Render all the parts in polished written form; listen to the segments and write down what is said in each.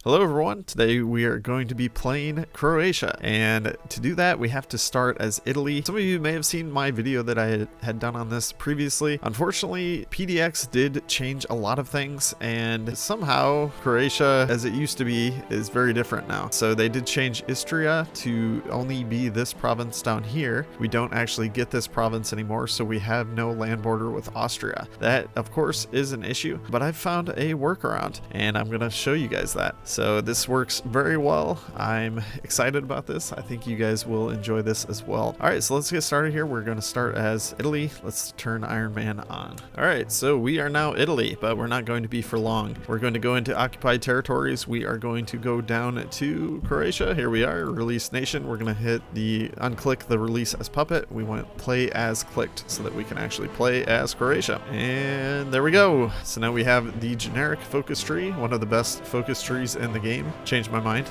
Hello everyone, today we are going to be playing Croatia, and to do that we have to start as Italy. Some of you may have seen my video that I had done on this previously. Unfortunately, PDX did change a lot of things, and somehow Croatia, as it used to be, is very different now. So they did change Istria to only be this province down here. We don't actually get this province anymore, so we have no land border with Austria. That, of course, is an issue, but I've found a workaround, and I'm going to show you guys that. So this works very well. I'm excited about this. I think you guys will enjoy this as well. All right, so let's get started here. We're going to start as Italy. Let's turn Iron Man on. All right, so we are now Italy, but we're not going to be for long. We're going to go into occupied territories. We are going to go down to Croatia. Here we are, release nation. We're going to hit the unclick the release as puppet. We want play as clicked so that we can actually play as Croatia. And there we go. So now we have the generic focus tree, one of the best focus trees in the game. Changed my mind.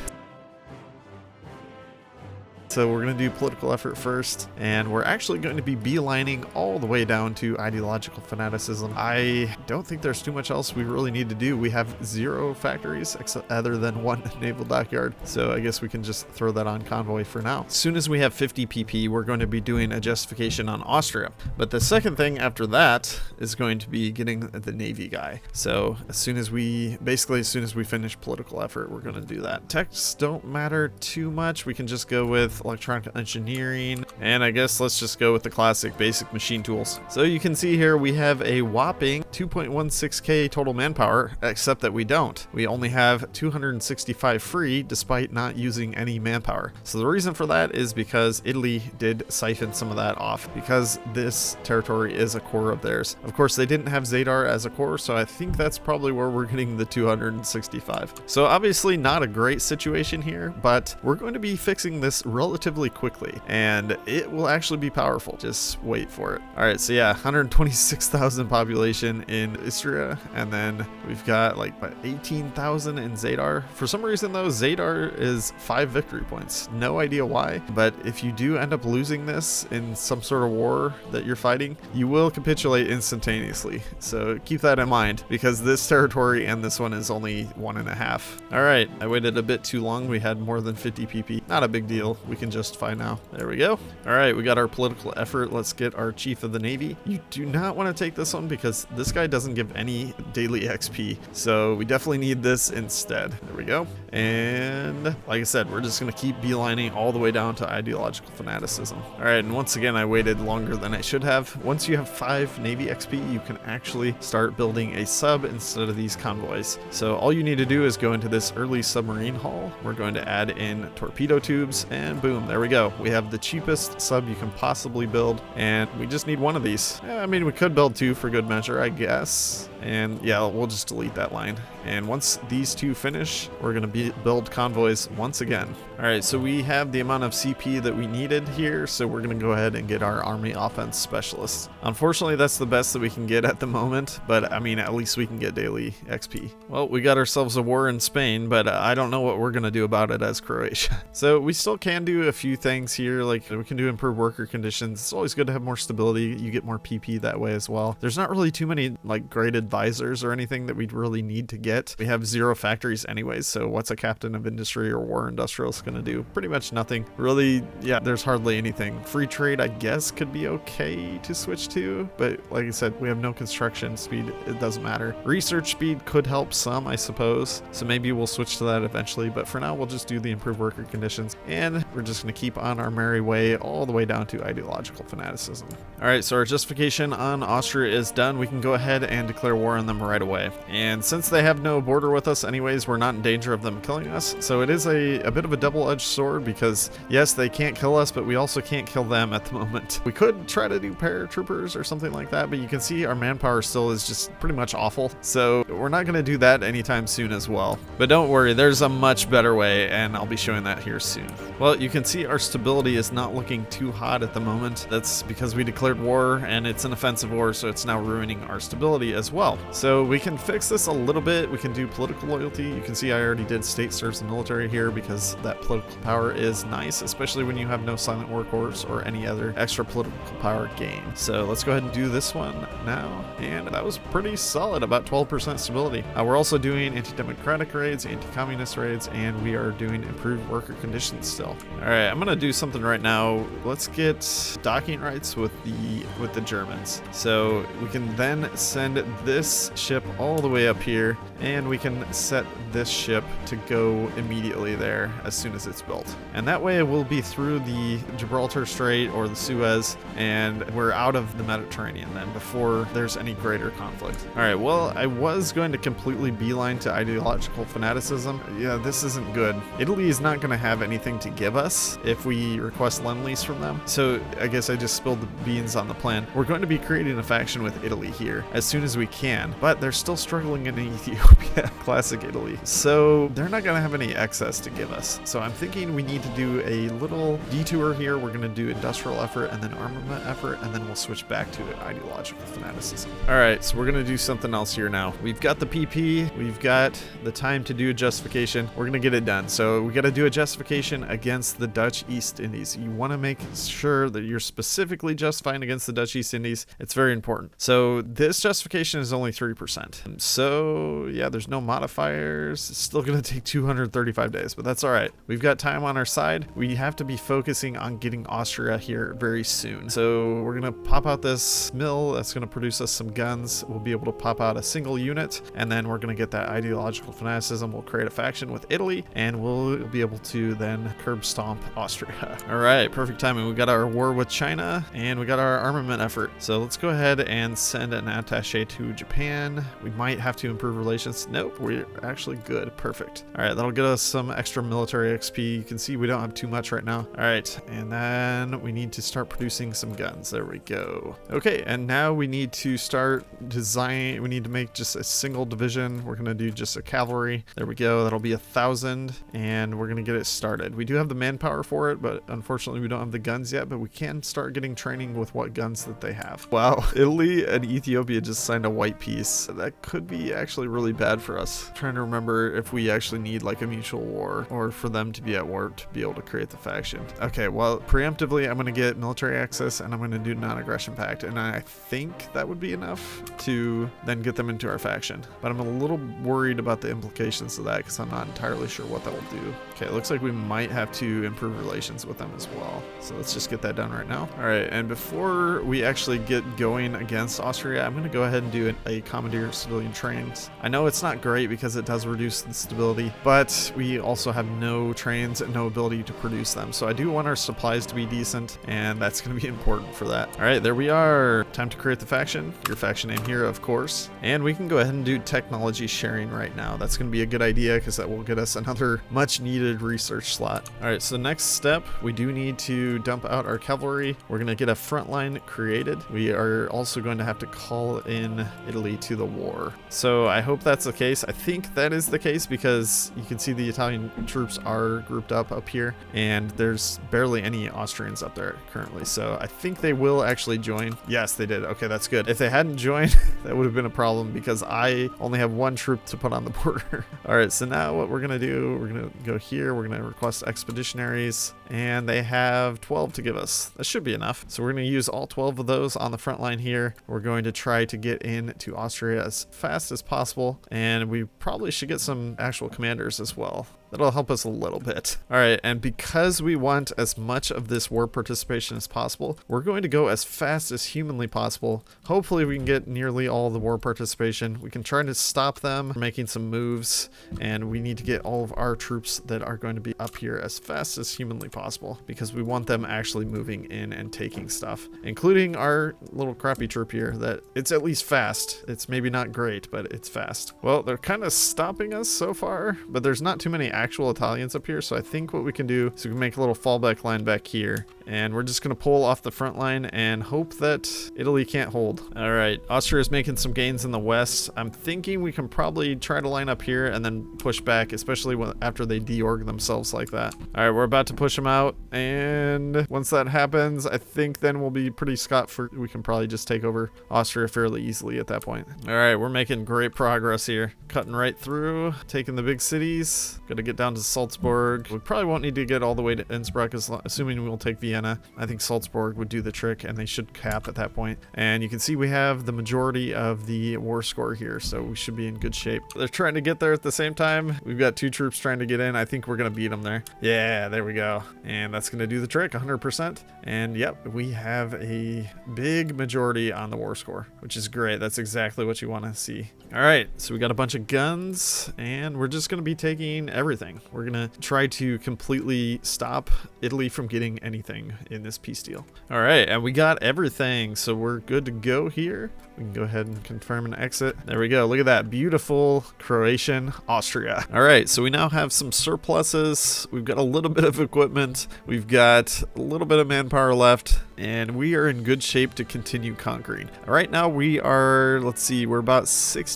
So we're going to do political effort first, and we're actually going to be beelining all the way down to ideological fanaticism. I don't think there's too much else we really need to do. We have 0 factories except other than 1 naval dockyard, so I guess we can just throw that on convoy for now. As soon as we have 50 PP, we're going to be doing a justification on Austria. But the second thing after that is going to be getting the Navy guy. So as soon as we finish political effort, we're going to do that. Texts don't matter too much. We can just go with electronic engineering, and I guess let's just go with the classic basic machine tools. So you can see here we have a whopping 2.16k total manpower, except that we don't. We only have 265 free despite not using any manpower. So the reason for that is because Italy did siphon some of that off, because this territory is a core of theirs. Of course, they didn't have Zadar as a core, so I think that's probably where we're getting the 265. So obviously not a great situation here, but we're going to be fixing this relatively quickly, and it will actually be powerful. Just wait for it. All right, so yeah, 126,000 population in Istria, and then we've got like 18,000 in Zadar. For some reason though, Zadar is 5 victory points. No idea why, but if you do end up losing this in some sort of war that you're fighting, you will capitulate instantaneously. So keep that in mind, because this territory and this one is only 1.5. All right, I waited a bit too long. We had more than 50 PP. Not a big deal. We can justify now. There we go. All right, we got our political effort. Let's get our chief of the Navy. You do not want to take this one because this guy doesn't give any daily XP. So we definitely need this instead. There we go. And like I said, we're just going to keep beelining all the way down to ideological fanaticism. All right, and once again, I waited longer than I should have. Once you have 5 Navy XP, you can actually start building a sub instead of these convoys. So all you need to do is go into this early submarine hull. We're going to add in torpedo tubes, and boom, there we go. We have the cheapest sub you can possibly build, and we just need 1 of these. I mean, we could build 2 for good measure, I guess. And yeah, we'll just delete that line. And once these 2 finish, we're going to build convoys once again. All right, so we have the amount of CP that we needed here, so we're going to go ahead and get our army offense specialists. Unfortunately, that's the best that we can get at the moment, but I mean, at least we can get daily XP. Well, we got ourselves a war in Spain, but I don't know what we're going to do about it as Croatia. So we still can do a few things here, like we can do improved worker conditions. It's always good to have more stability. You get more PP that way as well. There's not really too many like great advisors or anything that we'd really need to get. We have 0 factories anyways, so what's a captain of industry or war industrialist going to do? Pretty much nothing. Really, yeah, there's hardly anything. Free trade, I guess, could be okay to switch to, but like I said, we have no construction speed. It doesn't matter. Research speed could help some, I suppose, so maybe we'll switch to that eventually, but for now, we'll just do the improved worker conditions, and we're just going to keep on our merry way all the way down to ideological fanaticism. All right, so our justification on Austria is done. We can go ahead and declare war on them right away. And since they have no border with us anyways, we're not in danger of them killing us. So it is a bit of a double-edged sword, because yes, they can't kill us, but we also can't kill them at the moment. We could try to do paratroopers or something like that, but you can see our manpower still is just pretty much awful. So we're not going to do that anytime soon as well. But don't worry, there's a much better way, and I'll be showing that here soon. Well, you can can see our stability is not looking too hot at the moment. That's because we declared war, and it's an offensive war, so it's now ruining our stability as well. So we can fix this a little bit. We can do political loyalty. You can see I already did state serves the military here because that political power is nice, especially when you have no silent workhorse or any other extra political power gain. So let's go ahead and do this one now, and that was pretty solid, about 12% stability. We're also doing anti-democratic raids, anti-communist raids, and we are doing improved worker conditions still. All right, I'm gonna do something right now. Let's get docking rights with the Germans. So we can then send this ship all the way up here, and we can set this ship to go immediately there as soon as it's built. And that way we'll be through the Gibraltar Strait or the Suez, and we're out of the Mediterranean then before there's any greater conflict. All right, well, I was going to completely beeline to ideological fanaticism. Yeah, this isn't good. Italy is not going to have anything to give us if we request lend-lease from them. So I guess I just spilled the beans on the plan. We're going to be creating a faction with Italy here as soon as we can, but they're still struggling in Ethiopia. Classic Italy. So they're not going to have any excess to give us. So I'm thinking we need to do a little detour here. We're going to do industrial effort and then armament effort, and then we'll switch back to ideological fanaticism. All right, so we're going to do something else here now. We've got the PP. We've got the time to do a justification. We're going to get it done. So we got to do a justification against the Dutch East Indies. You want to make sure that you're specifically justifying against the Dutch East Indies. It's very important. So this justification is only 3%. So yeah, there's no modifiers. It's still going to take 235 days, but that's all right. We've got time on our side. We have to be focusing on getting Austria here very soon. So we're going to pop out this mill that's going to produce us some guns. We'll be able to pop out a single unit, and then we're going to get that ideological fanaticism. We'll create a faction with Italy, and we'll be able to then curb stomp Austria. All right, perfect timing. We got our war with China, and we got our armament effort. So let's go ahead and send an attaché to Japan. We might have to improve relations. Nope, we're actually good. Perfect. All right, that'll get us some extra military XP. You can see we don't have too much right now. All right, and then we need to start producing some guns. There we go. Okay, and now we need to start design. We need to make just a single division. We're gonna do just a cavalry. There we go. That'll be 1,000, and we're gonna get it started. We do have the manpower for it, but unfortunately we don't have the guns yet, but we can start getting training with what guns that they have. Wow, Italy and Ethiopia just signed a white peace. That could be actually really bad for us. I'm trying to remember if we actually need like a mutual war or for them to be at war to be able to create the faction. Okay, well, preemptively, I'm going to get military access, and I'm going to do non-aggression pact, and I think that would be enough to then get them into our faction. But I'm a little worried about the implications of that because I'm not entirely sure what that will do. Okay, it looks like we might have to improve relations with them as well. So let's just get that done right now. All right, and before we actually get going against Austria, I'm going to go ahead and do a commandeer civilian trains. I know it's not great because it does reduce the stability, but we also have no trains and no ability to produce them. So I do want our supplies to be decent, and that's going to be important for that. All right, there we are. Time to create the faction. Your faction name here, of course. And we can go ahead and do technology sharing right now. That's going to be a good idea because that will get us another much needed research slot. All right, so next step, we do need to dump out our cavalry. We're going to get a front line created. We are also going to have to call in Italy to the war. So I hope that's the case. I think that is the case because you can see the Italian troops are grouped up here, and there's barely any Austrians up there currently. So I think they will actually join. Yes, they did. Okay, that's good. If they hadn't joined, that would have been a problem because I only have one troop to put on the border. All right, so now what we're going to do, we're going to go here. We're going to request expeditionaries, and they have 12 to give us. That should be enough. So we're going to use all 12 of those on the front line here. We're going to try to get into Austria as fast as possible, and we probably should get some actual commanders as well. That'll help us a little bit. All right, and because we want as much of this war participation as possible, we're going to go as fast as humanly possible. Hopefully we can get nearly all the war participation. We can try to stop them from making some moves, and we need to get all of our troops that are going to be up here as fast as humanly possible because we want them actually moving in and taking stuff, including our little crappy troop here that it's at least fast. It's maybe not great, but it's fast. Well, they're kind of stopping us so far, but there's not too many actual Italians up here, so I think what we can do is we can make a little fallback line back here, and we're just going to pull off the front line and hope that Italy can't hold. All right, Austria is making some gains in the west. I'm thinking we can probably try to line up here and then push back, especially after they deorg themselves like that. All right, we're about to push them out, and once that happens, I think then we'll be pretty scot-free. We can probably just take over Austria fairly easily at that point. All right, we're making great progress here. Cutting right through, taking the big cities. Gonna get down to Salzburg. We probably won't need to get all the way to Innsbruck, assuming we'll take Vienna. I think Salzburg would do the trick, and they should cap at that point. And you can see we have the majority of the war score here, so we should be in good shape. They're trying to get there at the same time. We've got 2 troops trying to get in. I think we're gonna beat them there. Yeah, there we go. And that's gonna do the trick, 100%. And yep, we have a big majority on the war score, which is great. That's exactly what you want to see. All right, so we got a bunch of guns, and we're just going to be taking everything. We're going to try to completely stop Italy from getting anything in this peace deal. All right, and we got everything, so we're good to go here. We can go ahead and confirm and exit. There we go. Look at that beautiful Croatian Austria. All right, so we now have some surpluses. We've got a little bit of equipment. We've got a little bit of manpower left, and we are in good shape to continue conquering. Right now we are, let's see, we're about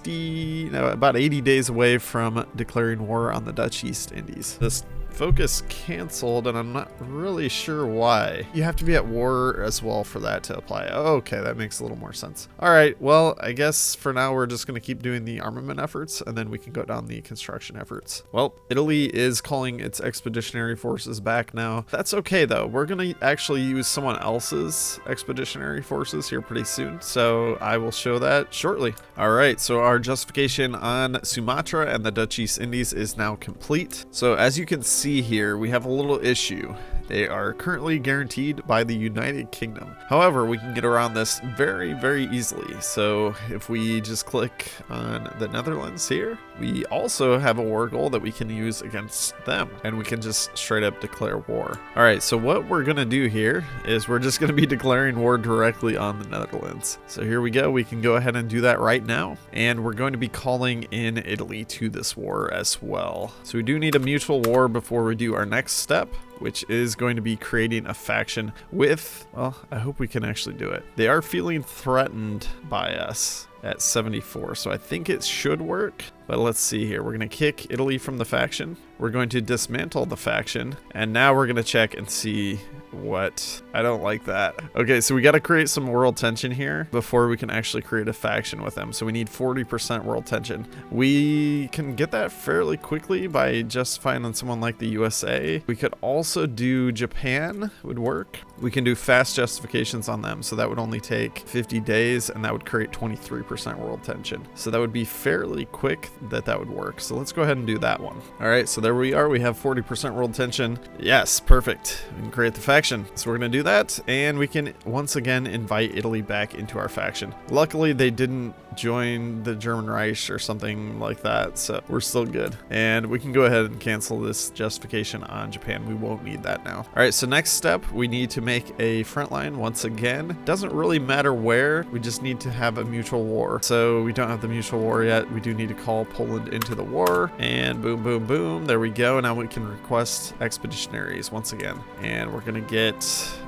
80 days away from declaring war on the Dutch East Indies. This focus canceled, and I'm not really sure why. You have to be at war as well for that to apply. Okay, that makes a little more sense. All right, well, I guess for now we're just going to keep doing the armament efforts, and then we can go down the construction efforts. Well, Italy is calling its expeditionary forces back now. That's okay though. We're going to actually use someone else's expeditionary forces here pretty soon, so I will show that shortly. All right, so our justification on Sumatra and the Dutch East Indies is now complete. So as you can see here, we have a little issue. They are currently guaranteed by the United Kingdom. However, we can get around this very, very easily. So if we just click on the Netherlands here, we also have a war goal that we can use against them, and we can just straight up declare war. All right, so what we're gonna do here is we're just gonna be declaring war directly on the Netherlands. So here we go. We can go ahead and do that right now, and we're going to be calling in Italy to this war as well. So we do need a mutual war before we do our next step, which is going to be creating a faction with, well, I hope we can actually do it. They are feeling threatened by us at 74, so I think it should work. But let's see here. We're going to kick Italy from the faction. We're going to dismantle the faction, and now we're going to check and see what. I don't like that. Okay, so we got to create some world tension here before we can actually create a faction with them. So we need 40% world tension. We can get that fairly quickly by justifying on someone like the USA. We could also do Japan, would work. We can do fast justifications on them, so that would only take 50 days, and that would create 23% world tension. So that would be fairly quick that would work. So let's go ahead and do that one. All right, so there we are. We have 40% world tension. Yes, perfect. We can create the faction. So we're going to do that, and we can once again invite Italy back into our faction. Luckily, they didn't join the German Reich or something like that, so we're still good. And we can go ahead and cancel this justification on Japan. We won't need that now. All right, so next step, we need to make a front line once again. Doesn't really matter where, we just need to have a mutual war. So we don't have the mutual war yet. We do need to call Poland into the war, and boom, boom, boom, there we go. Now we can request expeditionaries once again, and we're gonna get,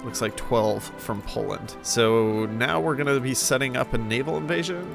looks like 12 from Poland. So now we're gonna be setting up a naval invasion.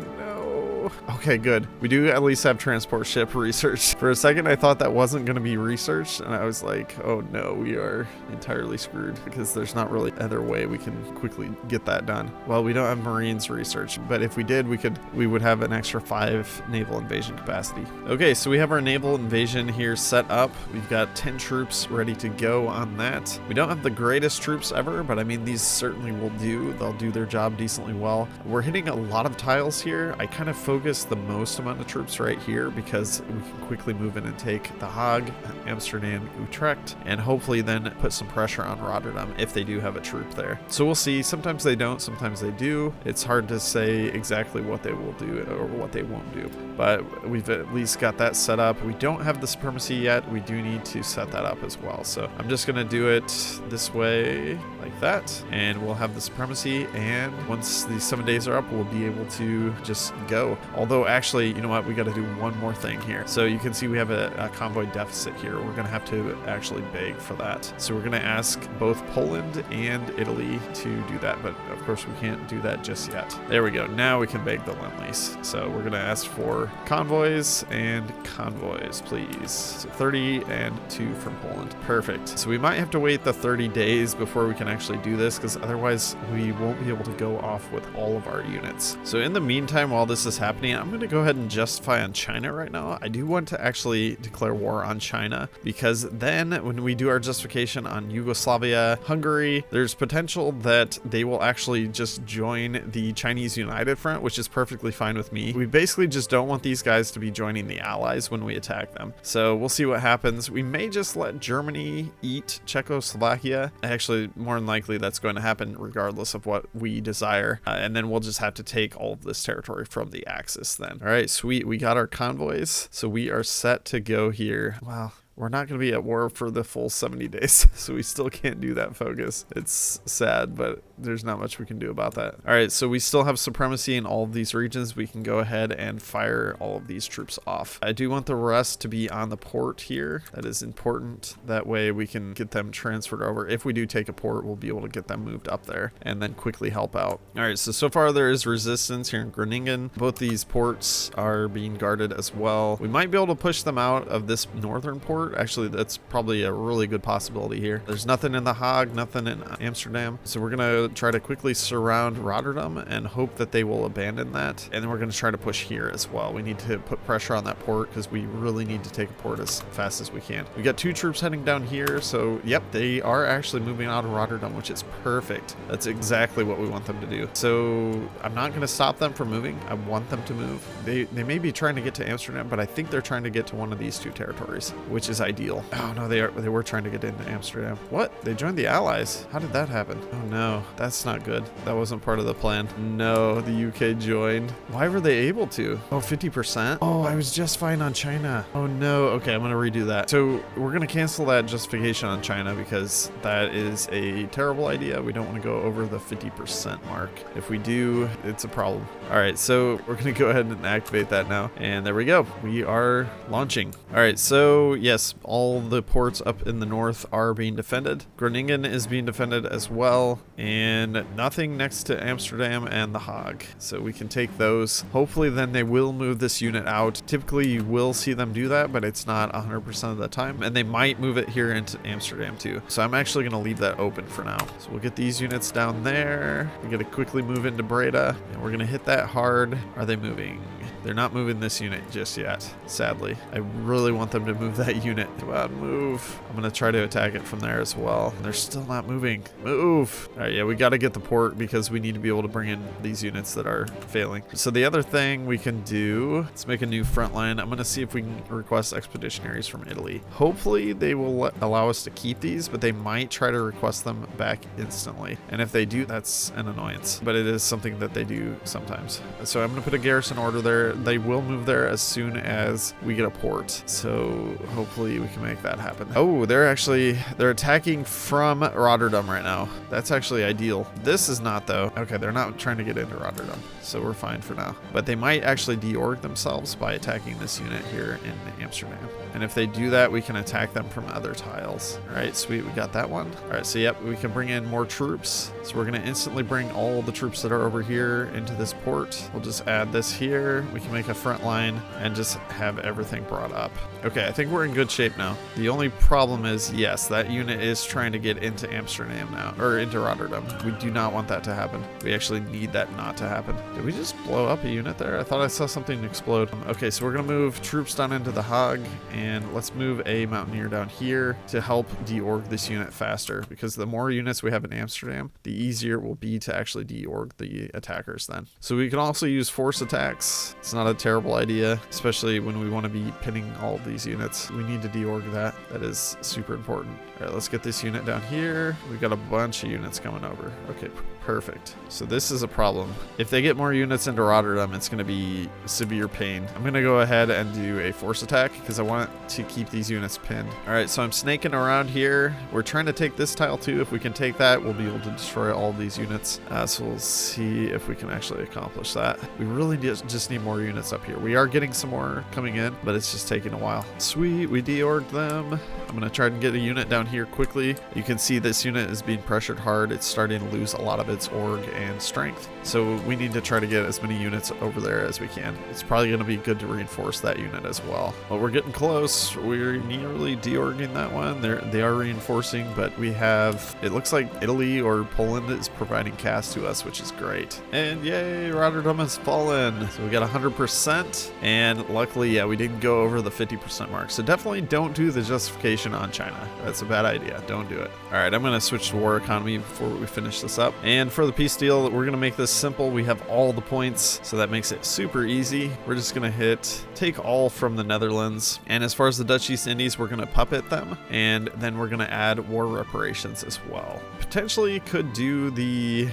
Okay, good. We do at least have transport ship research. For a second, I thought that wasn't going to be researched, and I was like, oh no, we are entirely screwed, because there's not really other way we can quickly get that done. Well, we don't have Marines research, but if we did, we would have an extra 5 naval invasion capacity. Okay, so we have our naval invasion here set up. We've got 10 troops ready to go on that. We don't have the greatest troops ever, but I mean, these certainly will do. They'll do their job decently well. We're hitting a lot of tiles here. I kind of focus the most amount of troops right here because we can quickly move in and take The Hague, Amsterdam, Utrecht, and hopefully then put some pressure on Rotterdam if they do have a troop there. So we'll see. Sometimes they don't, sometimes they do. It's hard to say exactly what they will do or what they won't do, but we've at least got that set up. We don't have the supremacy yet. We do need to set that up as well. So I'm just going to do it this way like that, and we'll have the supremacy, and once these 7 days are up, we'll be able to just go. Although actually, you know what, we got to do one more thing here. So you can see we have a convoy deficit here. We're going to have to actually beg for that. So we're going to ask both Poland and Italy to do that, but of course we can't do that just yet. There we go. Now we can beg the Lend-Lease. So we're going to ask for convoys and convoys, please. So 30 and 2 from Poland. Perfect. So we might have to wait the 30 days before we can actually do this, because otherwise we won't be able to go off with all of our units. So in the meantime, while this is happening, I'm going to go ahead and justify on China right now. I do want to actually declare war on China, because then when we do our justification on Yugoslavia, Hungary, there's potential that they will actually just join the Chinese United Front, which is perfectly fine with me. We basically just don't want these guys to be joining the Allies when we attack them. So we'll see what happens. We may just let Germany eat Czechoslovakia. Actually, more than likely that's going to happen regardless of what we desire. And then we'll just have to take all of this territory from the Axis then. All right, sweet. We got our convoys. So we are set to go here. Wow. We're not going to be at war for the full 70 days, so we still can't do that focus. It's sad, but there's not much we can do about that. All right, so we still have supremacy in all of these regions. We can go ahead and fire all of these troops off. I do want the rest to be on the port here. That is important. That way we can get them transferred over. If we do take a port, we'll be able to get them moved up there and then quickly help out. All right, so far there is resistance here in Groningen. Both these ports are being guarded as well. We might be able to push them out of this northern port. Actually, that's probably a really good possibility here. There's nothing in The Hague, nothing in Amsterdam. So we're going to try to quickly surround Rotterdam and hope that they will abandon that. And then we're going to try to push here as well. We need to put pressure on that port because we really need to take a port as fast as we can. We got 2 troops heading down here. So yep, they are actually moving out of Rotterdam, which is perfect. That's exactly what we want them to do. So I'm not going to stop them from moving. I want them to move. They may be trying to get to Amsterdam, but I think they're trying to get to one of these 2 territories, which is ideal. Oh no, they were trying to get into Amsterdam. What? They joined the Allies. How did that happen? Oh no, that's not good. That wasn't part of the plan. No, the UK joined. Why were they able to? Oh, 50%? Oh, I was just fine on China. Oh no. Okay, I'm gonna redo that. So we're gonna cancel that justification on China because that is a terrible idea. We don't want to go over the 50% mark. If we do, it's a problem. All right, so we're gonna go ahead and activate that now. And there we go. We are launching. All right, so yes, all the ports up in the north are being defended. Groningen is being defended as well, and nothing next to Amsterdam and The Hague. So we can take those. Hopefully then they will move this unit out. Typically you will see them do that, but it's not 100% of the time. And they might move it here into Amsterdam too. So I'm actually going to leave that open for now. So we'll get these units down there. We're going to quickly move into Breda, and we're going to hit that hard. Are they moving? They're not moving this unit just yet, sadly. I really want them to move that unit. Come on, move. I'm going to try to attack it from there as well. They're still not moving. Move. All right, yeah, we got to get the port because we need to be able to bring in these units that are failing. So the other thing we can do, let's make a new front line. I'm going to see if we can request expeditionaries from Italy. Hopefully they will allow us to keep these, but they might try to request them back instantly. And if they do, that's an annoyance, but it is something that they do sometimes. So I'm going to put a garrison order there. They will move there as soon as we get a port. So hopefully we can make that happen. Oh, they're attacking from Rotterdam right now. That's actually ideal. This is not though. Okay, they're not trying to get into Rotterdam, so we're fine for now. But they might actually deorg themselves by attacking this unit here in Amsterdam. And if they do that, we can attack them from other tiles. All right, sweet, we got that one. All right, so yep, we can bring in more troops. So we're gonna instantly bring all the troops that are over here into this port. We'll just add this here. We can make a front line and just have everything brought up. Okay, I think we're in good shape now. The only problem is, yes, that unit is trying to get into Amsterdam now, or into Rotterdam. We do not want that to happen. We actually need that not to happen. Did we just blow up a unit there? I thought I saw something explode. Okay, so we're gonna move troops down into The Hague, and let's move a mountaineer down here to help deorg this unit faster, because the more units we have in Amsterdam, the easier it will be to actually deorg the attackers then. So we can also use force attacks. It's not a terrible idea, especially when we want to be pinning all of these units. We need to deorg that. That is super important. All right, let's get this unit down here. We've got a bunch of units coming over. Okay, perfect. So this is a problem. If they get more units into Rotterdam, it's going to be severe pain. I'm going to go ahead and do a force attack because I want to keep these units pinned. All right, so I'm snaking around here. We're trying to take this tile too. If we can take that, we'll be able to destroy all these units. So we'll see if we can actually accomplish that. We really just need more more units up here. We are getting some more coming in, but it's just taking a while. Sweet, we deorged them. I'm going to try and get a unit down here quickly. You can see this unit is being pressured hard. It's starting to lose a lot of its org and strength. So we need to try to get as many units over there as we can. It's probably going to be good to reinforce that unit as well. Well, we're getting close. We're nearly deorging that one. They are reinforcing, but we have, it looks like Italy or Poland is providing cast to us, which is great. And yay, Rotterdam has fallen. So we got 100%. And luckily, yeah, we didn't go over the 50% mark. So definitely don't do the justification on China. That's a bad idea. Don't do it. All right, I'm going to switch to war economy before we finish this up. And for the peace deal, we're going to make this simple. We have all the points, so that makes it super easy. We're just going to take all from the Netherlands. And as far as the Dutch East Indies, we're going to puppet them. And then we're going to add war reparations as well. Potentially could do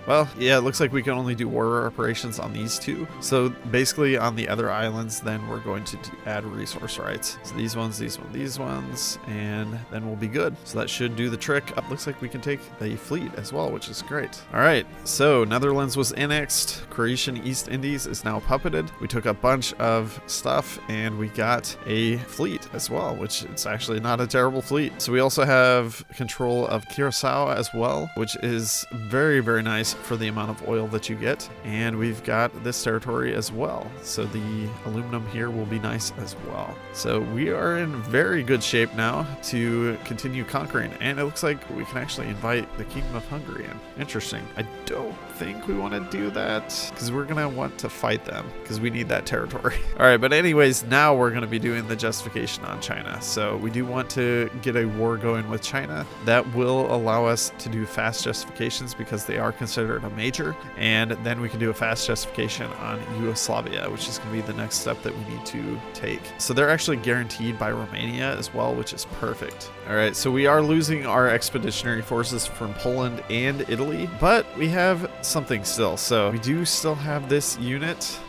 well, yeah, it looks like we can only do war reparations on these two. So basically on the other islands, then we're going to add resource rights. So these ones, and then we'll be good. So that should do the trick. Looks like we can take a fleet as well, which is great. All right, so Netherlands was annexed. Croatian East Indies is now puppeted. We took a bunch of stuff and we got a fleet as well, which it's actually not a terrible fleet. So we also have control of Curacao as well, which is very, very nice for the amount of oil that you get. And we've got this territory as well. So the aluminum here will be nice as well. So we are in very good shape now to continue conquering. And it looks like we can actually invite the Kingdom of Hungary in. Interesting. I don't think we want to do that because we're going to want to fight them because we need that territory. All right, but anyways, now we're going to be doing the justification on China. So we do want to get a war going with China. That will allow us to do fast justifications because they are considered a major. And then we can do a fast justification on Yugoslavia, which is going to be the next step that we need to take. So they're actually guaranteed by Romania as well, which is perfect. All right, so we are losing our expeditionary forces from Poland and Italy, but we have something still. So we do still have this unit,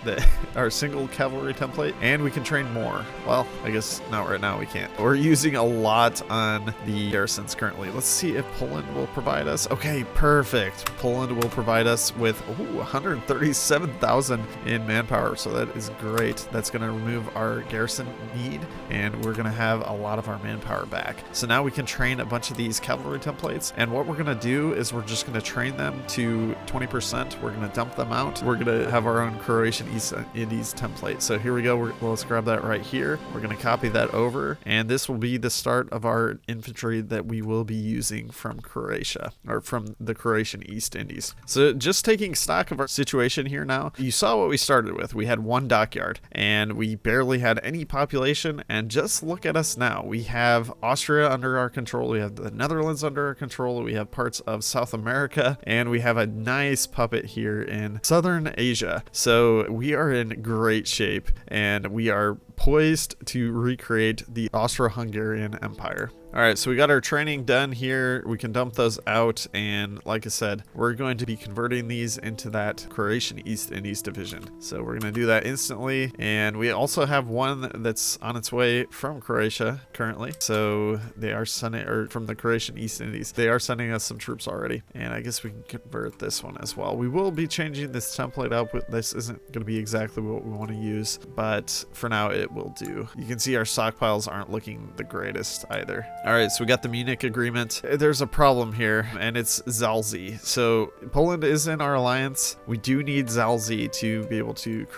our single cavalry template, and we can train more. Well, I guess not right now, we can't. We're using a lot on the garrisons currently. Let's see if Poland will provide us. Okay, perfect. Poland will provide us with 137,000 in manpower, so that is great. That's going to remove our garrison need, and we're going to have a lot of our manpower back. So now we can train a bunch of these cavalry templates, and what we're going to do is we're just going to train them to 20%. We're going to dump them out. We're going to have our own Croatian East Indies template. So here we go. Well, let's grab that right here. We're going to copy that over, and this will be the start of our infantry that we will be using from Croatia, or from the Croatian East Indies. So just taking stock of our situation here now, you saw what we started with. We had one dockyard, and we barely had any population, and just look at us now. We have Austria under our control. We have the Netherlands under our control. We have parts of South America, and we have a nice puppet here in Southern Asia. So we are in great shape, and we are poised to recreate the Austro-Hungarian Empire. All right, so we got our training done here. We can dump those out, and like I said, we're going to be converting these into that Croatian East Indies division. So we're going to do that instantly, and we also have one that's on its way from Croatia currently. So they are sending, or from the Croatian East Indies, they are sending us some troops already, and I guess we can convert this one as well. We will be changing this template up. This isn't going to be exactly what we want to use, but for now it will do. You can see our stockpiles aren't looking the greatest either. All right, so we got the Munich agreement. There's a problem here, and it's Zalzi. So Poland is in our alliance. We do need Zalzi to be able to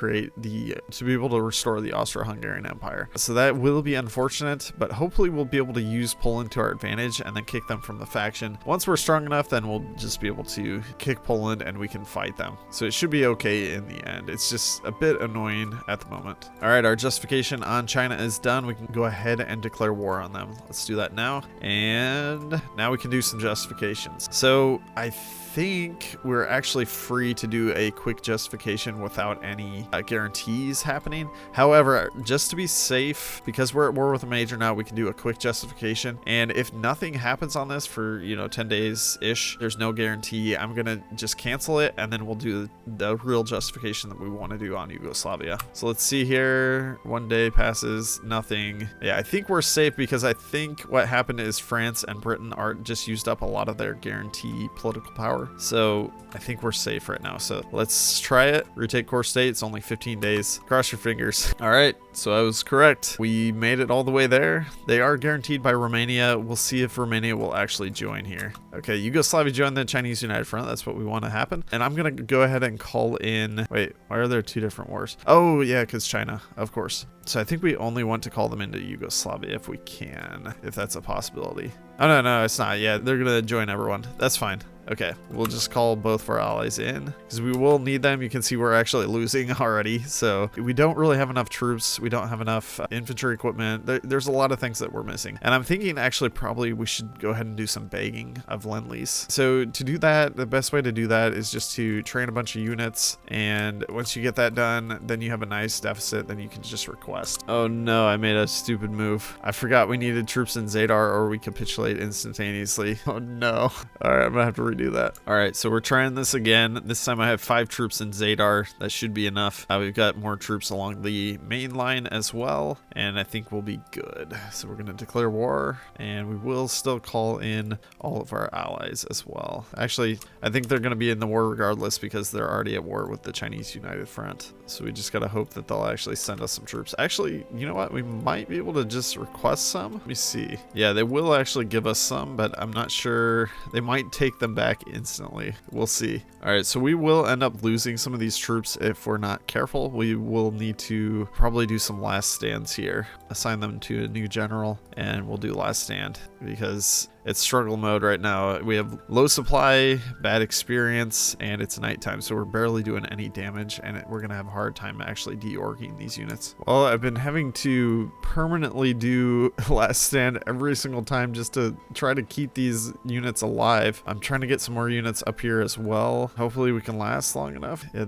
restore the Austro-Hungarian Empire. So that will be unfortunate, but hopefully we'll be able to use Poland to our advantage and then kick them from the faction. Once we're strong enough, then we'll just be able to kick Poland and we can fight them. So it should be okay in the end. It's just a bit annoying at the moment. All right, our justification on China is done. We can go ahead and declare war on them. Let's do that now, and now we can do some justifications. So I think we're actually free to do a quick justification without any guarantees happening. However, just to be safe, because we're at war with a major now, we can do a quick justification, and if nothing happens on this for 10 days ish, there's no guarantee, I'm gonna just cancel it, and then we'll do the real justification that we want to do on Yugoslavia. So let's see here. 1 day passes, nothing. Yeah, I think we're safe, because I think what happened is France and Britain are just used up a lot of their guarantee political power. HOI4. So I think we're safe right now. So let's try it. Retake core state. It's only 15 days. Cross your fingers. All right. So I was correct. We made it all the way there. They are guaranteed by Romania. We'll see if Romania will actually join here. Okay, Yugoslavia joined the Chinese United Front. That's what we want to happen. And I'm going to go ahead and call in... Wait, why are there two different wars? Oh, yeah, because China, of course. So I think we only want to call them into Yugoslavia if we can, if that's a possibility. Oh, no, it's not. Yeah, they're going to join everyone. That's fine. Okay, we'll just call both of our allies in because we will need them. You can see we're actually losing already. So we don't really have enough troops. We don't have enough infantry equipment. There's a lot of things that we're missing. And I'm thinking actually probably we should go ahead and do some begging of Lend-Lease. So to do that, the best way to do that is just to train a bunch of units. And once you get that done, then you have a nice deficit. Then you can just request. Oh no, I made a stupid move. I forgot we needed troops in Zadar or we capitulate instantaneously. Oh no. All right, I'm gonna have to do that. All right, so we're trying this again. This time I have 5 troops in Zadar. That should be enough. We've got more troops along the main line as well, and I think we'll be good. So we're going to declare war, and we will still call in all of our allies as well. Actually, I think they're going to be in the war regardless because they're already at war with the Chinese United Front. So we just got to hope that they'll actually send us some troops. Actually, you know what? We might be able to just request some. Let me see. Yeah, they will actually give us some, but I'm not sure. They might take them back instantly. We'll see. All right, so we will end up losing some of these troops if we're not careful. We will need to probably do some last stands here. Assign them to a new general, and we'll do last stand because it's struggle mode right now. We have low supply, bad experience, and it's nighttime, so we're barely doing any damage, and we're gonna have a hard time actually deorging these units. Well, I've been having to permanently do last stand every single time just to try to keep these units alive. I'm trying to get some more units up here as well. Hopefully we can last long enough. Yeah,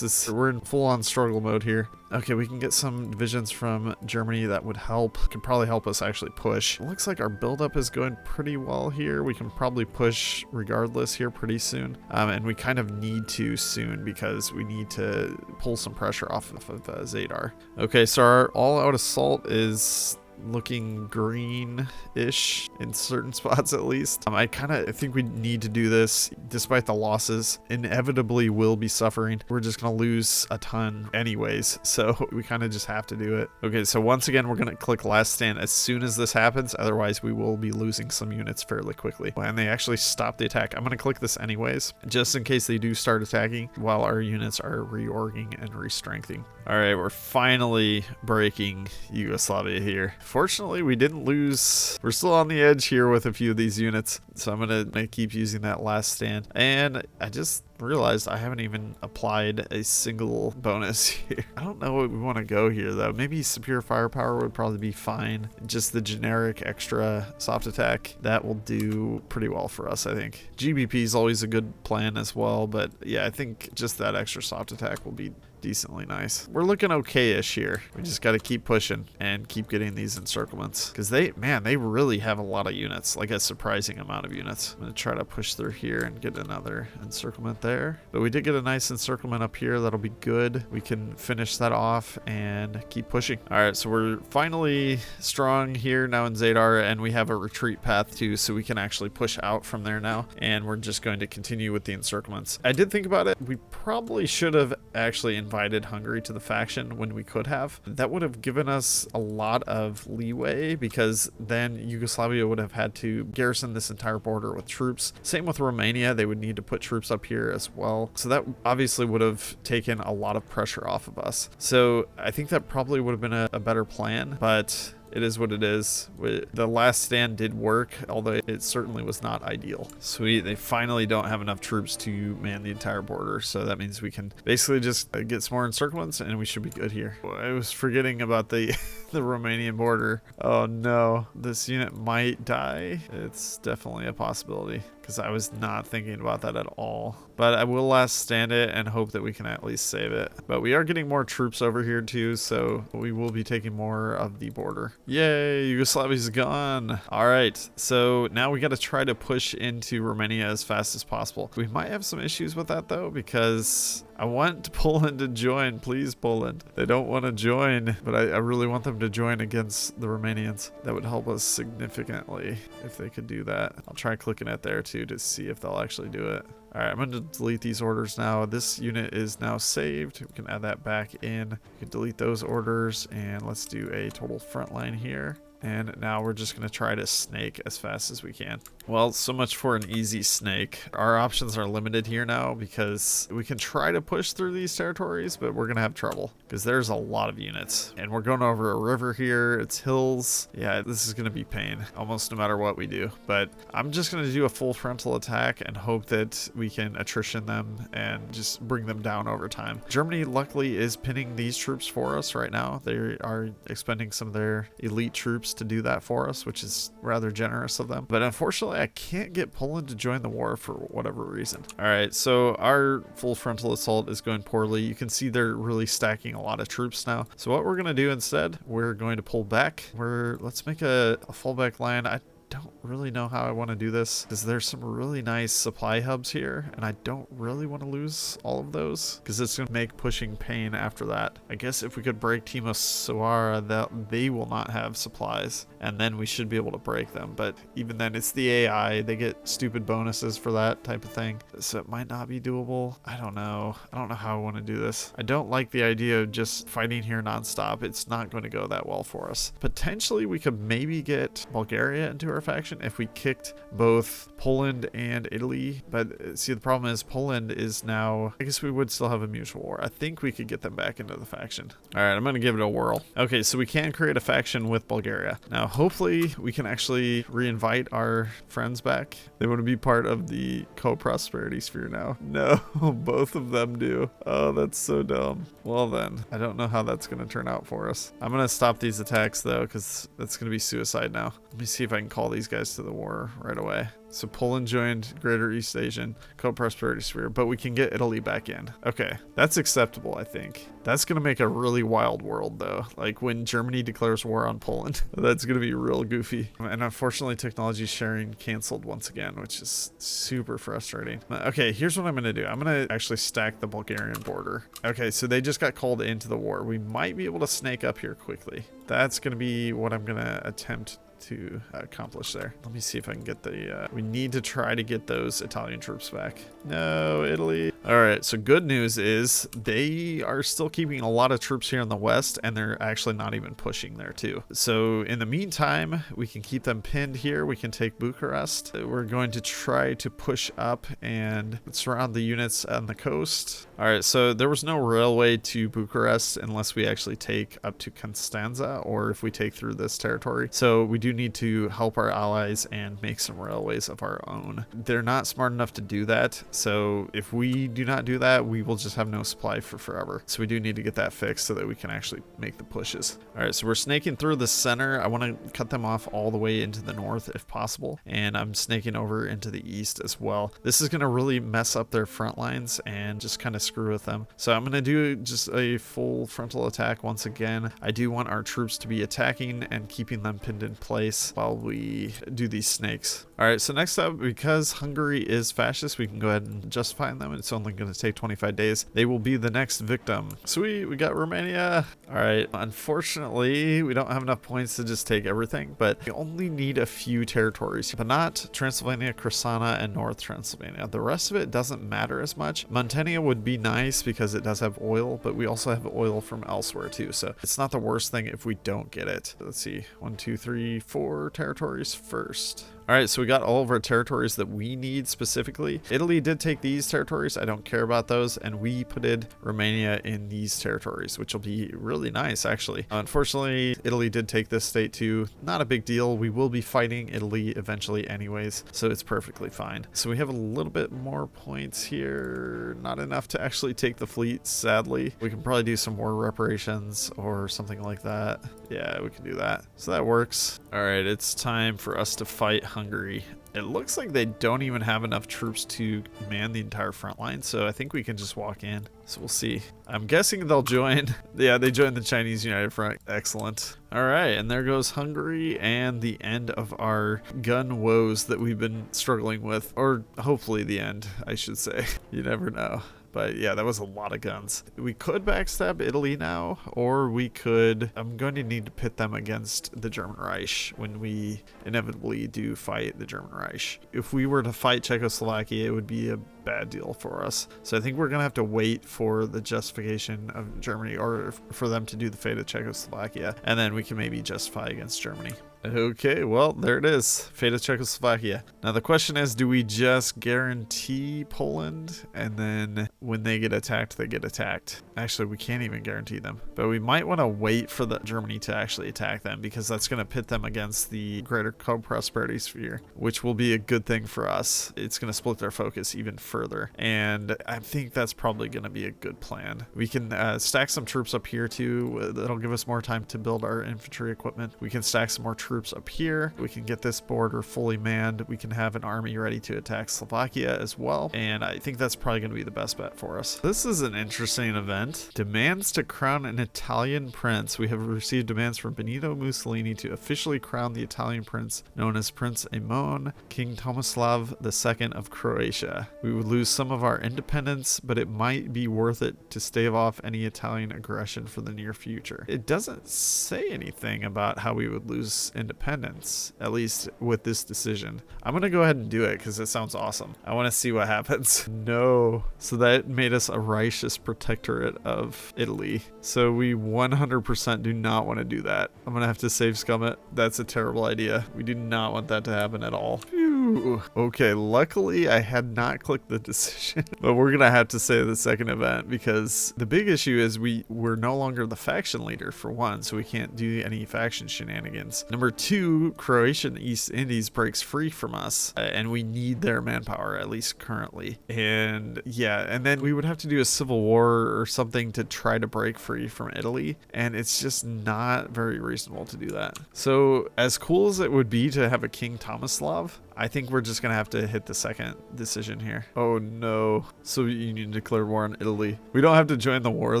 we're in full-on struggle mode here. Okay, we can get some divisions from Germany that would help. Could probably help us actually push. It looks like our buildup is going pretty well here. We can probably push regardless here pretty soon. And we kind of need to soon because we need to pull some pressure off of Zadar. Okay, so our all-out assault is looking green-ish in certain spots at least. I think we need to do this despite the losses. Inevitably will be suffering. We're just gonna lose a ton anyways, so we kind of just have to do it. Okay, so once again we're gonna click last stand as soon as this happens, otherwise we will be losing some units fairly quickly. And they actually stop the attack. I'm gonna click this anyways just in case they do start attacking while our units are reorging and re-strengthening. All right, we're finally breaking Yugoslavia here. Fortunately, we didn't lose. We're still on the edge here with a few of these units, so I'm gonna keep using that last stand. And I just realized I haven't even applied a single bonus here. I don't know what we want to go here though. Maybe superior firepower would probably be fine. Just the generic extra soft attack, that will do pretty well for us, I think. GBP is always a good plan as well, but yeah, I think just that extra soft attack will be decently nice. We're looking okay-ish here. We just got to keep pushing and keep getting these encirclements because they really have a lot of units, like a surprising amount of units. I'm gonna try to push through here and get another encirclement there, but we did get a nice encirclement up here. That'll be good. We can finish that off and keep pushing. All right, so we're finally strong here now in Zadar, and we have a retreat path too, so we can actually push out from there now, and we're just going to continue with the encirclements. I did think about it. We probably should have actually invited Hungary to the faction when we could have. That would have given us a lot of leeway because then Yugoslavia would have had to garrison this entire border with troops. Same with Romania. They would need to put troops up here as well. So that obviously would have taken a lot of pressure off of us. So I think that probably would have been a better plan, but it is what it is. The last stand did work, although it certainly was not ideal. Sweet, they finally don't have enough troops to man the entire border, so that means we can basically just get some more encirclements and we should be good here. I was forgetting about the the Romanian border. Oh no, this unit might die. It's definitely a possibility because I was not thinking about that at all. But I will last stand it and hope that we can at least save it. But we are getting more troops over here too, so we will be taking more of the border. Yay, Yugoslavia's gone. All right, so now we got to try to push into Romania as fast as possible. We might have some issues with that though, because I want Poland to join. Please, Poland. They don't want to join, but I really want them to join against the Romanians. That would help us significantly if they could do that. I'll try clicking it there too to see if they'll actually do it. All right, I'm going to delete these orders now. This unit is now saved. We can add that back in. We can delete those orders, and let's do a total front line here. And now we're just going to try to snake as fast as we can. Well, so much for an easy snake. Our options are limited here now because we can try to push through these territories, but we're going to have trouble because there's a lot of units. And we're going over a river here. It's hills. Yeah, this is going to be pain almost no matter what we do. But I'm just going to do a full frontal attack and hope that we can attrition them and just bring them down over time. Germany, luckily, is pinning these troops for us right now. They are expending some of their elite troops to do that for us, which is rather generous of them. But unfortunately, I can't get Poland to join the war for whatever reason. All right, so our full frontal assault is going poorly. You can see they're really stacking a lot of troops now. So what we're going to do instead, we're going to pull back. Let's make a fallback line. I don't really know how I want to do this because there's some really nice supply hubs here and I don't really want to lose all of those because it's going to make pushing pain after that. I guess if we could break Timisoara, that they will not have supplies and then we should be able to break them, but even then it's the AI, they get stupid bonuses for that type of thing, so it might not be doable. I don't know how I want to do this. I don't like the idea of just fighting here nonstop. It's not going to go that well for us. Potentially we could maybe get Bulgaria into our faction if we kicked both Poland and Italy, but see, the problem is Poland is now, I guess we would still have a mutual war. I think we could get them back into the faction. All right, I'm going to give it a whirl. Okay, so we can create a faction with Bulgaria. Now, hopefully we can actually re-invite our friends back. They want to be part of the co-prosperity sphere now. No, both of them do. Oh, that's so dumb. Well then, I don't know how that's going to turn out for us. I'm going to stop these attacks though, because that's going to be suicide now. Let me see if I can call these guys to the war right away. So Poland joined Greater East Asian Co-Prosperity Sphere, but we can get Italy back in. Okay, that's acceptable, I think. That's going to make a really wild world, though. Like when Germany declares war on Poland. That's going to be real goofy. And unfortunately, technology sharing canceled once again, which is super frustrating. Okay, here's what I'm going to do. I'm going to actually stack the Bulgarian border. Okay, so they just got called into the war. We might be able to snake up here quickly. That's going to be what I'm going to attempt to accomplish there. Let me see if I can get the we need to try to get those Italian troops back. No, Italy. All right, so good news is they are still keeping a lot of troops here in the west and they're actually not even pushing there too. So in the meantime, we can keep them pinned here. We can take Bucharest. We're going to try to push up and surround the units on the coast. All right, so there was no railway to Bucharest unless we actually take up to Constanza or if we take through this territory. So we do need to help our allies and make some railways of our own. They're not smart enough to do that. So if we do not do that, we will just have no supply for forever. So we do need to get that fixed so that we can actually make the pushes. All right, so we're snaking through the center. I want to cut them off all the way into the north if possible. And I'm snaking over into the east as well. This is going to really mess up their front lines and just kind of screw with them. So I'm going to do just a full frontal attack once again. I do want our troops to be attacking and keeping them pinned in place while we do these snakes. All right, so next up, because Hungary is fascist, we can go ahead and justify them. It's only going to take 25 days. They will be the next victim. Sweet, we got Romania. All right, unfortunately, we don't have enough points to just take everything, but we only need a few territories. Banat, Transylvania, Krasana, and North Transylvania. The rest of it doesn't matter as much. Montania would be nice because it does have oil, but we also have oil from elsewhere too, so it's not the worst thing if we don't get it. Let's see, 1, 2, 3, 4 territories first. All right, so we got all of our territories that we need specifically. Italy did take these territories. I don't care about those. And we put Romania in these territories, which will be really nice, actually. Unfortunately, Italy did take this state too. Not a big deal. We will be fighting Italy eventually anyways, so it's perfectly fine. So we have a little bit more points here. Not enough to actually take the fleet, sadly. We can probably do some war reparations or something like that. Yeah, we can do that. So that works. All right, it's time for us to fight Hungary. It looks like they don't even have enough troops to man the entire front line, so I think we can just walk in. So we'll see. I'm guessing they'll join. Yeah, they joined the Chinese United Front. Excellent. All right, and there goes Hungary and the end of our gun woes that we've been struggling with, or hopefully the end, I should say. You never know. But yeah, that was a lot of guns. We could backstab Italy now, or we could... I'm going to need to pit them against the German Reich when we inevitably do fight the German Reich. If we were to fight Czechoslovakia, it would be a bad deal for us. So I think we're gonna have to wait for the justification of Germany, or for them to do the fate of Czechoslovakia, and then we can maybe justify against Germany. Okay, well, there it is. Fate of Czechoslovakia. Now the question is, do we just guarantee Poland, and then when they get attacked, they get attacked? Actually, we can't even guarantee them. But we might want to wait for the Germany to actually attack them, because that's going to pit them against the greater co-prosperity sphere, which will be a good thing for us. It's going to split their focus even further. And I think that's probably going to be a good plan. We can stack some troops up here too. That'll give us more time to build our infantry equipment. We can stack some more troops up here. We can get this border fully manned. We can have an army ready to attack Slovakia as well. And I think that's probably going to be the best bet for us. This is an interesting event. Demands to crown an Italian prince. We have received demands from Benito Mussolini to officially crown the Italian prince known as Prince Aimon, King Tomislav II of Croatia. We would lose some of our independence, but it might be worth it to stave off any Italian aggression for the near future. It doesn't say anything about how we would lose independence, at least with this decision. I'm gonna go ahead and do it because it sounds awesome. I want to see what happens. No. So that made us a righteous protectorate of Italy. So we 100% do not want to do that. I'm gonna have to save scum it. That's a terrible idea. We do not want that to happen at all. Phew. Okay, luckily I had not clicked the decision, but we're gonna have to say the second event, because the big issue is we're no longer the faction leader, for one, so we can't do any faction shenanigans. Number two, Croatian East Indies breaks free from us, and we need their manpower, at least currently. And yeah, and then we would have to do a civil war or something to try to break free from Italy, and it's just not very reasonable to do that. So as cool as it would be to have a King Tomislav, I think we're just gonna have to hit the second decision here. Oh no. So you need to declare war on Italy. We don't have to join the war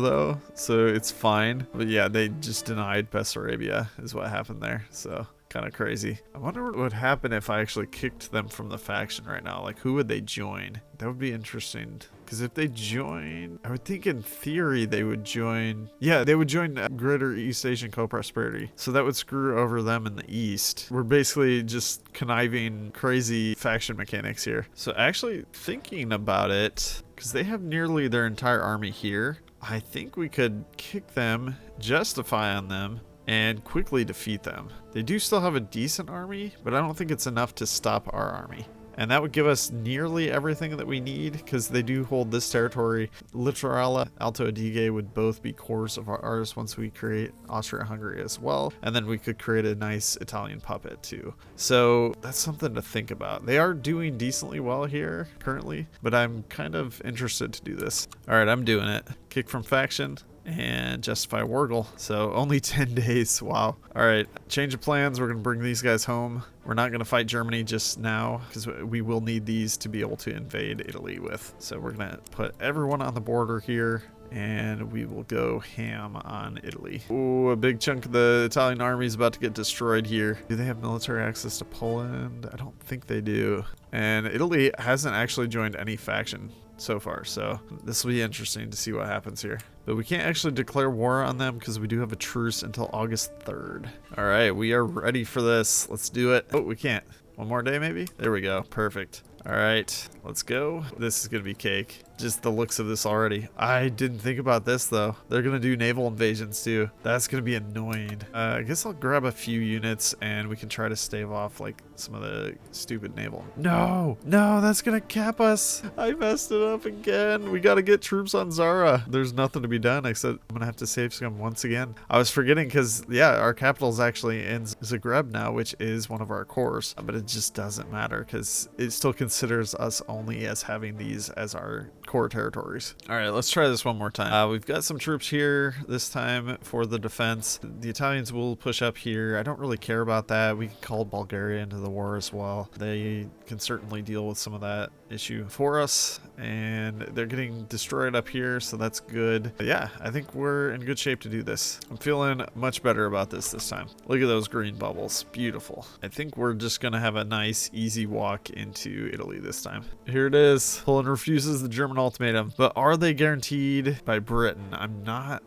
though, so it's fine. But yeah, they just denied Bessarabia is what happened there. So kind of crazy. I wonder what would happen if I actually kicked them from the faction right now. Like, who would they join? That would be interesting. Because if they join, I would think in theory they would join. Yeah, they would join Greater East Asian Co-Prosperity. So that would screw over them in the East. We're basically just conniving crazy faction mechanics here. So actually thinking about it, because they have nearly their entire army here, I think we could kick them, justify on them, and quickly defeat them. They do still have a decent army, but I don't think it's enough to stop our army. And that would give us nearly everything that we need, because they do hold this territory. Littorale, Alto Adige would both be cores of ours once we create Austria Hungary as well. And then we could create a nice Italian puppet too. So that's something to think about. They are doing decently well here currently, but I'm kind of interested to do this. All right, I'm doing it. Kick from faction and justify Wargle. So only 10 days. Wow. All right, change of plans. We're gonna bring these guys home. We're not gonna fight Germany just now, because we will need these to be able to invade Italy with. So we're gonna put everyone on the border here, and we will go ham on Italy. Ooh, a big chunk of the Italian army is about to get destroyed here. Do they have military access to Poland? I don't think they do. And Italy hasn't actually joined any faction so far, so this will be interesting to see what happens here. But we can't actually declare war on them because we do have a truce until August 3rd. All right, we are ready for this. Let's do it. Oh, we can't. One more day maybe? There we go. Perfect. All right, let's go. This is gonna be cake. Just the looks of this already. I didn't think about this though. They're gonna do naval invasions too. That's gonna be annoying. I guess I'll grab a few units and we can try to stave off like some of the stupid naval. No, that's gonna cap us. I messed it up again. We gotta get troops on Zara. There's nothing to be done except I'm gonna have to save scum once again. I was forgetting because yeah, our capital is actually in Zagreb now, which is one of our cores, but it just doesn't matter because it still considers us only as having these as our core territories. All right, let's try this one more time. We've got some troops here this time for the defense. The Italians will push up here. I don't really care about that. We can call Bulgaria into the war as well. They can certainly deal with some of that issue for us, and they're getting destroyed up here, so that's good. But yeah, I think we're in good shape to do this. I'm feeling much better about this time. Look at those green bubbles. Beautiful. I think we're just gonna have a nice easy walk into Italy. Italy this time. Here it is. Poland refuses the German ultimatum. But are they guaranteed by Britain? I'm not.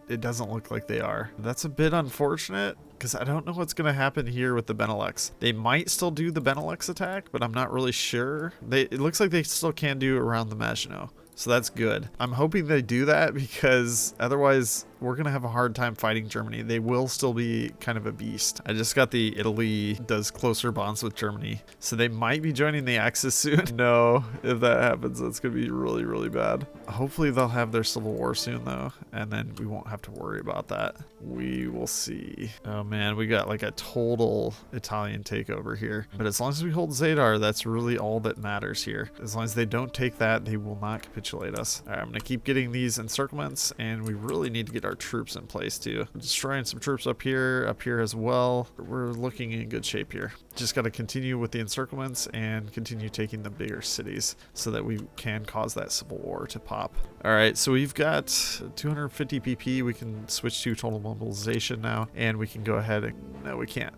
It doesn't look like they are. That's a bit unfortunate, because I don't know what's going to happen here with the Benelux. They might still do the Benelux attack, but I'm not really sure. It looks like they still can do around the Maginot. So that's good. I'm hoping they do that, because otherwise we're going to have a hard time fighting Germany. They will still be kind of a beast. I just got the Italy does closer bonds with Germany. So they might be joining the Axis soon. No, if that happens, that's going to be really, really bad. Hopefully they'll have their civil war soon though, and then we won't have to worry about that. We will see. Oh man, we got like a total Italian takeover here. But as long as we hold Zadar, that's really all that matters here. As long as they don't take that, they will not capitulate us. All right, I'm going to keep getting these encirclements, and we really need to get our troops in place too. I'm destroying some troops up here as well. We're looking in good shape here. Just got to continue with the encirclements and continue taking the bigger cities so that we can cause that civil war to pop. All right, so we've got 250 PP. We can switch to total mobilization now, and we can go ahead and no, we can't.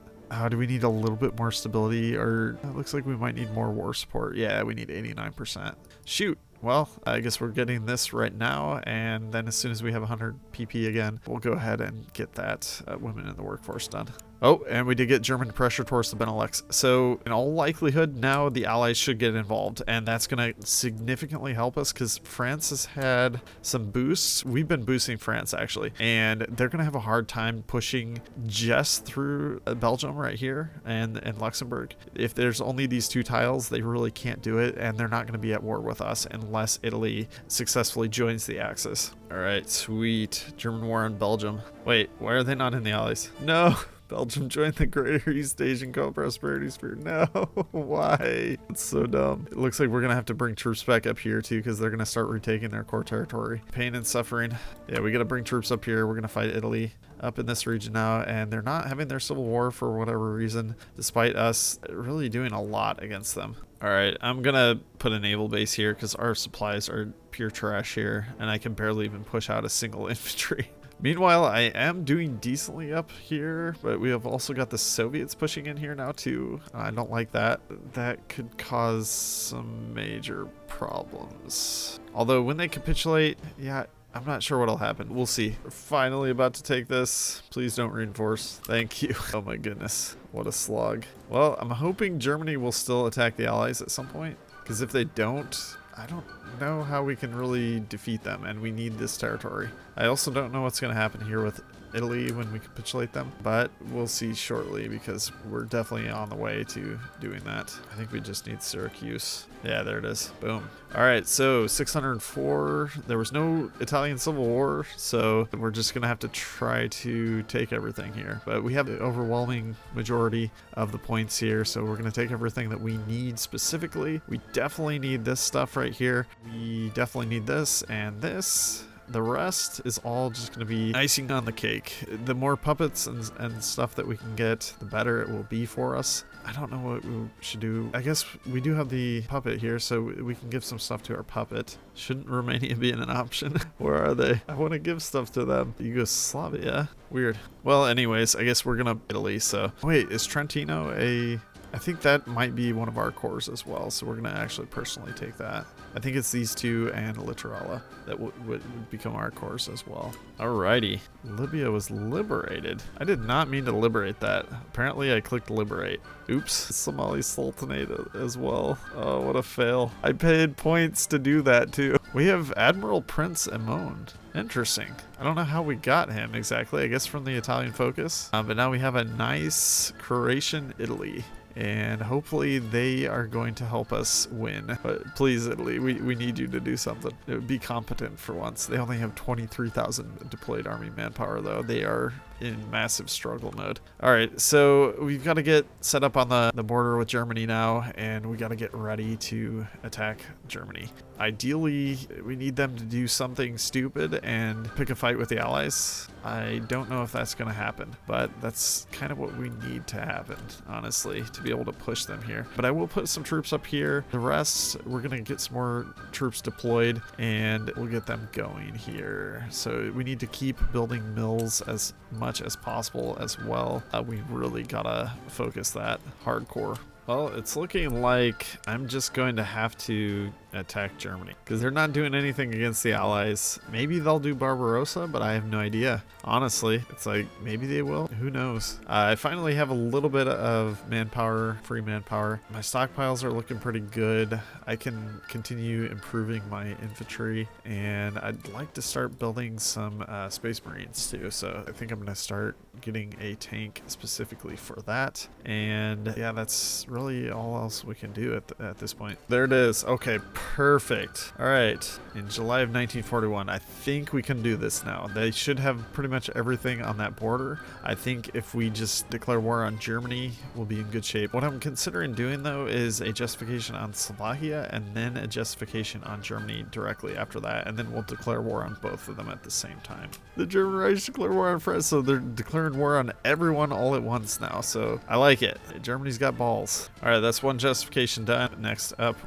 Do we need a little bit more stability, or it looks like we might need more war support? Yeah, we need 89%. Shoot. Well, I guess we're getting this right now, and then as soon as we have 100 PP again, we'll go ahead and get that women in the workforce done. Oh, and we did get German pressure towards the Benelux. So in all likelihood, now the Allies should get involved, and that's going to significantly help us because France has had some boosts. We've been boosting France, actually, and they're going to have a hard time pushing just through Belgium right here and Luxembourg. If there's only these two tiles, they really can't do it, and they're not going to be at war with us unless Italy successfully joins the Axis. All right, sweet. German war on Belgium. Wait, why are they not in the Allies? No. Belgium joined the Greater East Asian Co-Prosperity Sphere. No, why? It's so dumb. It looks like we're going to have to bring troops back up here too, because they're going to start retaking their core territory. Pain and suffering. Yeah, we got to bring troops up here. We're going to fight Italy up in this region now, and they're not having their civil war for whatever reason, despite us really doing a lot against them. All right, I'm going to put a naval base here because our supplies are pure trash here, and I can barely even push out a single infantry. Meanwhile, I am doing decently up here, but we have also got the Soviets pushing in here now too. I don't like that. That could cause some major problems. Although when they capitulate, yeah, I'm not sure what'll happen. We'll see. We're finally about to take this. Please don't reinforce. Thank you. Oh my goodness. What a slog. Well, I'm hoping Germany will still attack the Allies at some point, because if they don't, I don't know how we can really defeat them, and we need this territory. I also don't know what's going to happen here with Italy when we capitulate them, but we'll see shortly because we're definitely on the way to doing that. I think we just need Syracuse. Yeah, there it is. Boom. All right, so 604. There was no Italian Civil War, so we're just going to have to try to take everything here. But we have the overwhelming majority of the points here, so we're going to take everything that we need specifically. We definitely need this stuff right here. We definitely need this and this. The rest is all just going to be icing on the cake. The more puppets and stuff that we can get, the better it will be for us. I don't know what we should do. I guess we do have the puppet here, so we can give some stuff to our puppet. Shouldn't Romania be an option? Where are they? I want to give stuff to them. Yugoslavia? Weird. Well, anyways, I guess we're going to Italy, so... Wait, is Trentino a... I think that might be one of our cores as well, so we're going to actually personally take that. I think it's these two and Littorala that would become our cores as well. Alrighty. Libya was liberated. I did not mean to liberate that. Apparently I clicked liberate. Oops. Somali Sultanate as well. Oh, what a fail. I paid points to do that too. We have Admiral Prince Emond. Interesting. I don't know how we got him exactly. I guess from the Italian focus. But now we have a nice Croatian Italy. And hopefully they are going to help us win. But please, Italy, we need you to do something. Be competent for once. They only have 23,000 deployed army manpower, though. They are in massive struggle mode. All right, so we've got to get set up on the border with Germany now, and we got to get ready to attack Germany. Ideally, we need them to do something stupid and pick a fight with the Allies. I don't know if that's going to happen, but that's kind of what we need to happen, honestly, to be able to push them here. But I will put some troops up here. The rest, we're going to get some more troops deployed, and we'll get them going here. So we need to keep building mills as much as possible as well. We really got to focus that hardcore. Well, it's looking like I'm just going to have to attack Germany because they're not doing anything against the Allies. Maybe they'll do Barbarossa, but I have no idea. Honestly, it's like maybe they will. Who knows? I finally have a little bit of manpower, free manpower. My stockpiles are looking pretty good. I can continue improving my infantry, and I'd like to start building some Space Marines too. So I think I'm going to start getting a tank specifically for that. And yeah, that's really all else we can do at this point. There it is. Okay, perfect. All right, in July of 1941, I think we can do this now. They should have pretty much everything on that border. I think if we just declare war on Germany, we'll be in good shape. What I'm considering doing though is a justification on Slovakia and then a justification on Germany directly after that, and then we'll declare war on both of them at the same time. The German Reich declared war on France, so they're declaring war on everyone all at once now, so I like it. Germany's got balls. All right, that's one justification done. Next up,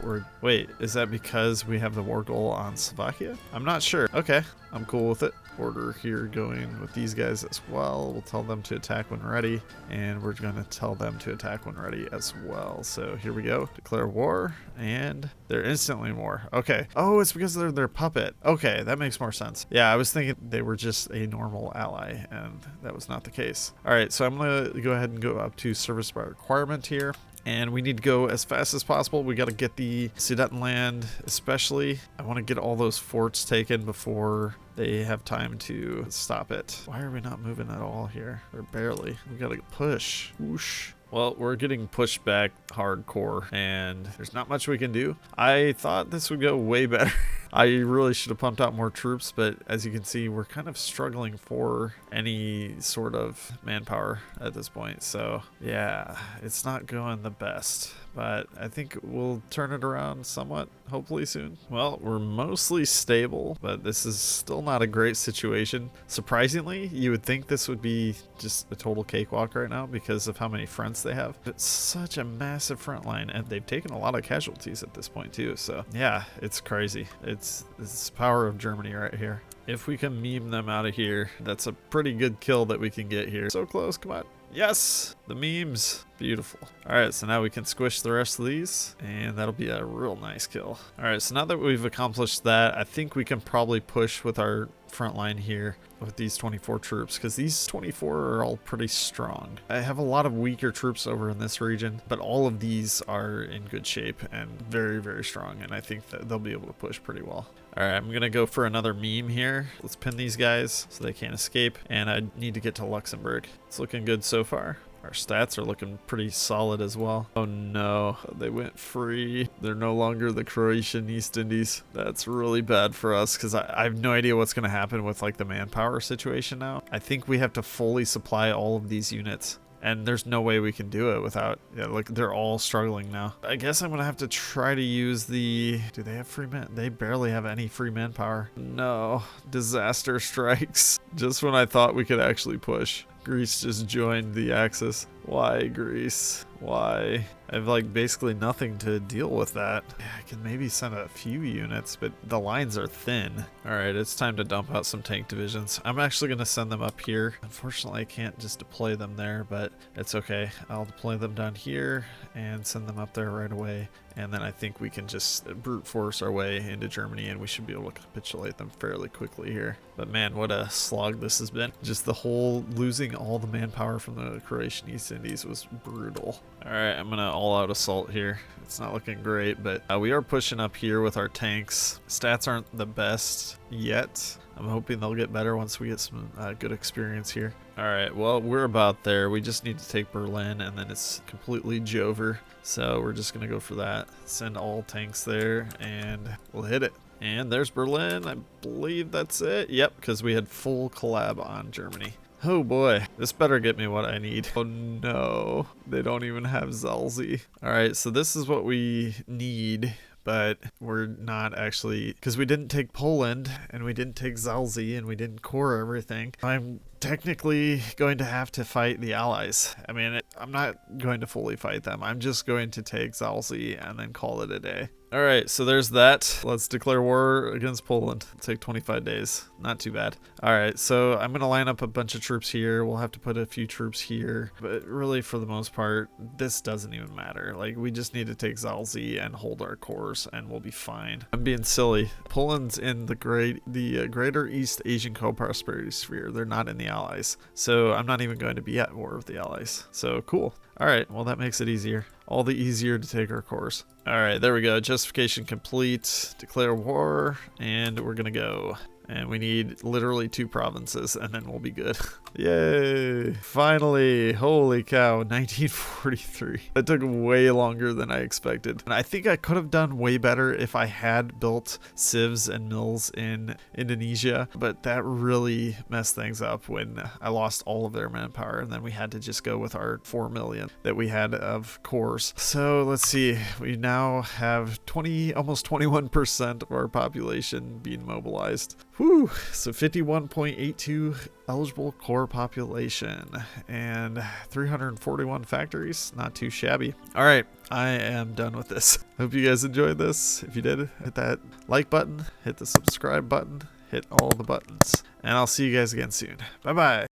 wait, is that because we have the war goal on Slovakia? I'm not sure. Okay, I'm cool with it. Order here going with these guys as well. We'll tell them to attack when ready, and we're going to tell them to attack when ready as well. So here we go. Declare war, and they're instantly in war. Okay. Oh, it's because they're their puppet. Okay, that makes more sense. Yeah, I was thinking they were just a normal ally, and that was not the case. All right, so I'm going to go ahead and go up to service by requirement here. And we need to go as fast as possible. We got to get the Sudetenland, especially. I want to get all those forts taken before they have time to stop it. Why are we not moving at all here? Or barely. We got to push. Whoosh. Well, we're getting pushed back hardcore, and there's not much we can do. I thought this would go way better. I really should have pumped out more troops, but as you can see, we're kind of struggling for any sort of manpower at this point. So yeah, it's not going the best, but I think we'll turn it around somewhat, hopefully soon. Well, we're mostly stable, but this is still not a great situation. Surprisingly, you would think this would be just a total cakewalk right now because of how many fronts they have. It's such a massive front line, and they've taken a lot of casualties at this point too. So yeah, it's crazy. It's the power of Germany right here. If we can meme them out of here, that's a pretty good kill that we can get here. So close, come on. Yes, the memes. Beautiful. All right, so now we can squish the rest of these, and that'll be a real nice kill. All right, so now that we've accomplished that, I think we can probably push with our front line here with these 24 troops, because these 24 are all pretty strong. I have a lot of weaker troops over in this region, but all of these are in good shape and very, very strong, and I think that they'll be able to push pretty well. All right, I'm going to go for another meme here. Let's pin these guys so they can't escape, and I need to get to Luxembourg. It's looking good so far. Our stats are looking pretty solid as well. Oh no, they went free. They're no longer the Croatian East Indies. That's really bad for us because I have no idea what's going to happen with like the manpower situation now. I think we have to fully supply all of these units. And there's no way we can do it without, yeah, like they're all struggling now. I guess I'm gonna have to try to use the, do they have free man? They barely have any free manpower. No, disaster strikes. Just when I thought we could actually push. Greece just joined the Axis. Why, Greece? Why? I have like basically nothing to deal with that. Yeah, I can maybe send a few units, but the lines are thin. All right, it's time to dump out some tank divisions. I'm actually going to send them up here. Unfortunately, I can't just deploy them there, but it's okay. I'll deploy them down here and send them up there right away. And then I think we can just brute force our way into Germany, and we should be able to capitulate them fairly quickly here. But man, what a slog this has been. Just the whole losing all the manpower from the Croatian East Indies was brutal. All right, I'm gonna all-out assault here. It's not looking great, but we are pushing up here with our tanks. Stats aren't the best yet. I'm hoping they'll get better once we get some good experience here. All right, well, we're about there. We just need to take Berlin, and then it's completely Jover. So we're just gonna go for that. Send all tanks there, and we'll hit it. And there's Berlin. I believe that's it. Yep, because we had full collab on Germany. Oh boy, this better get me what I need. Oh no, they don't even have Zalzi. All right, so this is what we need, but we're not actually, because we didn't take Poland and we didn't take Zalzi and we didn't core everything. I'm technically going to have to fight the Allies. I mean, I'm not going to fully fight them. I'm just going to take Zalzi and then call it a day. All right, so there's that. Let's declare war against Poland. It'll take 25 days. Not too bad. All right, so I'm going to line up a bunch of troops here. We'll have to put a few troops here. But really, for the most part, this doesn't even matter. Like, we just need to take Zaolzie and hold our cores, and we'll be fine. I'm being silly. Poland's in the Greater East Asian Co-Prosperity Sphere. They're not in the Allies. So I'm not even going to be at war with the Allies. So cool. All right, well, that makes it easier. All the easier to take our cores. All right, there we go. Justification complete. Declare war, and we're going to go. And we need literally 2 provinces, and then we'll be good. Yay! Finally! Holy cow, 1943. That took way longer than I expected. And I think I could have done way better if I had built civs and mills in Indonesia, but that really messed things up when I lost all of their manpower, and then we had to just go with our 4 million that we had of cores. So let's see. We now have almost 21% of our population being mobilized. Whew, so 51.82 eligible core population and 341 factories. Not too shabby. All right, I am done with this. Hope you guys enjoyed this. If you did, hit that like button, hit the subscribe button, hit all the buttons, and I'll see you guys again soon. Bye-bye.